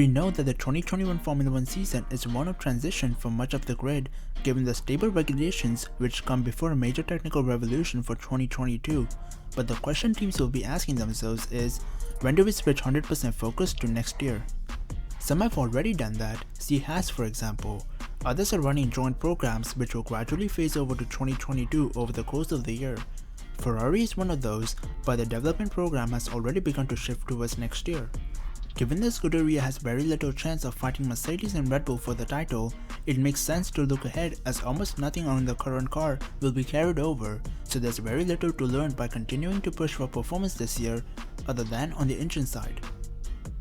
We know that the 2021 Formula 1 season is one of transition for much of the grid, given the stable regulations which come before a major technical revolution for 2022. But the question teams will be asking themselves is, when do we switch 100% focus to next year? Some have already done that, see Haas for example. Others are running joint programs which will gradually phase over to 2022 over the course of the year. Ferrari is one of those, but the development program has already begun to shift towards next year. Given the Scuderia has very little chance of fighting Mercedes and Red Bull for the title, it makes sense to look ahead as almost nothing on the current car will be carried over, so there's very little to learn by continuing to push for performance this year other than on the engine side.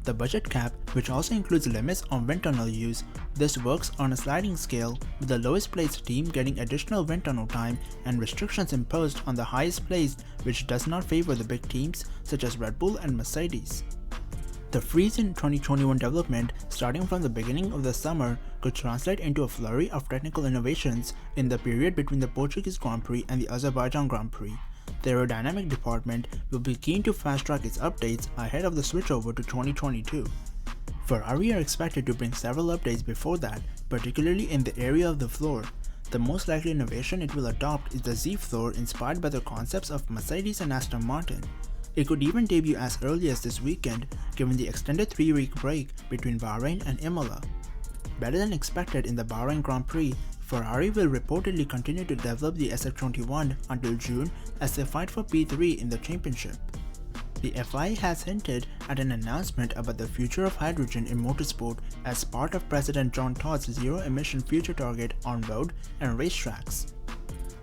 The budget cap, which also includes limits on wind tunnel use, this works on a sliding scale, with the lowest placed team getting additional wind tunnel time and restrictions imposed on the highest placed, which does not favor the big teams such as Red Bull and Mercedes. The freeze in 2021 development starting from the beginning of the summer could translate into a flurry of technical innovations in the period between the Portuguese Grand Prix and the Azerbaijan Grand Prix. The aerodynamic department will be keen to fast-track its updates ahead of the switchover to 2022. Ferrari are expected to bring several updates before that, particularly in the area of the floor. The most likely innovation it will adopt is the Z floor inspired by the concepts of Mercedes and Aston Martin. It could even debut as early as this weekend, given the extended 3-week break between Bahrain and Imola. Better than expected in the Bahrain Grand Prix, Ferrari will reportedly continue to develop the SF21 until June as they fight for P3 in the championship. The FIA has hinted at an announcement about the future of hydrogen in motorsport as part of President John Todd's zero-emission future target on road and racetracks.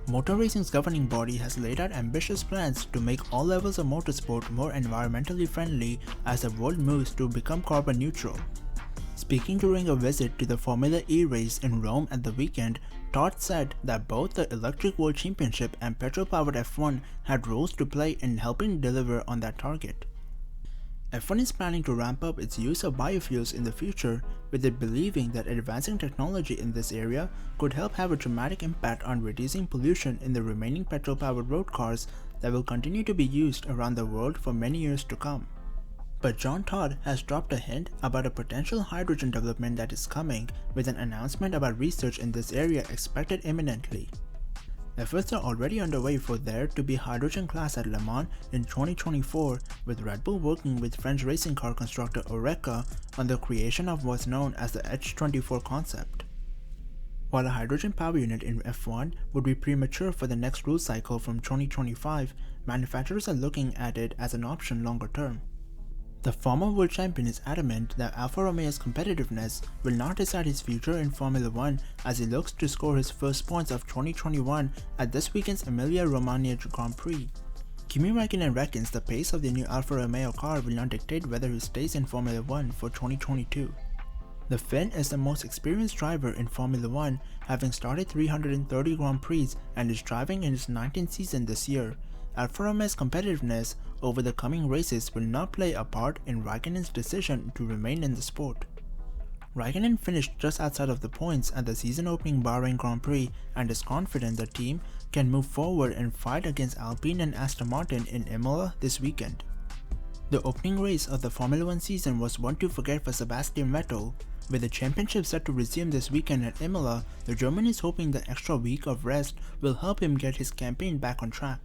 Motor racing's governing body has laid out ambitious plans to make all levels of motorsport more environmentally friendly as the world moves to become carbon neutral. Speaking during a visit to the Formula E race in Rome at the weekend, Todd said that both the Electric World Championship and petrol-powered F1 had roles to play in helping deliver on that target. F1 is planning to ramp up its use of biofuels in the future, with it believing that advancing technology in this area could help have a dramatic impact on reducing pollution in the remaining petrol-powered road cars that will continue to be used around the world for many years to come. But John Todd has dropped a hint about a potential hydrogen development that is coming, with an announcement about research in this area expected imminently. Efforts are already underway for there to be hydrogen class at Le Mans in 2024, with Red Bull working with French racing car constructor Oreca on the creation of what's known as the H24 concept. While a hydrogen power unit in F1 would be premature for the next rule cycle from 2025, manufacturers are looking at it as an option longer term. The former world champion is adamant that Alfa Romeo's competitiveness will not decide his future in Formula 1 as he looks to score his first points of 2021 at this weekend's Emilia-Romagna Grand Prix. Kimi Raikkonen reckons the pace of the new Alfa Romeo car will not dictate whether he stays in Formula 1 for 2022. The Finn is the most experienced driver in Formula 1, having started 330 Grand Prix and is driving in his 19th season this year. Alfa Romeo's competitiveness over the coming races will not play a part in Raikkonen's decision to remain in the sport. Raikkonen finished just outside of the points at the season-opening Bahrain Grand Prix and is confident the team can move forward and fight against Alpine and Aston Martin in Imola this weekend. The opening race of the Formula 1 season was one to forget for Sebastian Vettel. With the championship set to resume this weekend at Imola, the German is hoping the extra week of rest will help him get his campaign back on track.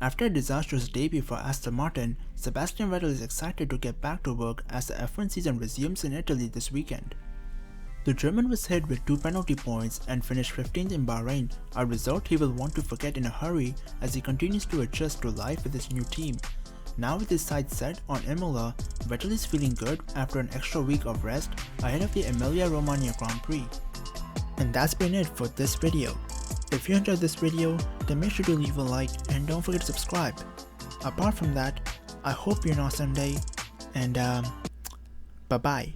After a disastrous debut for Aston Martin, Sebastian Vettel is excited to get back to work as the F1 season resumes in Italy this weekend. The German was hit with 2 penalty points and finished 15th in Bahrain, a result he will want to forget in a hurry as he continues to adjust to life with his new team. Now with his sights set on Imola, Vettel is feeling good after an extra week of rest ahead of the Emilia-Romagna Grand Prix. And that's been it for this video. If you enjoyed this video, then make sure to leave a like and don't forget to subscribe. Apart from that, I hope you're an awesome day and bye bye.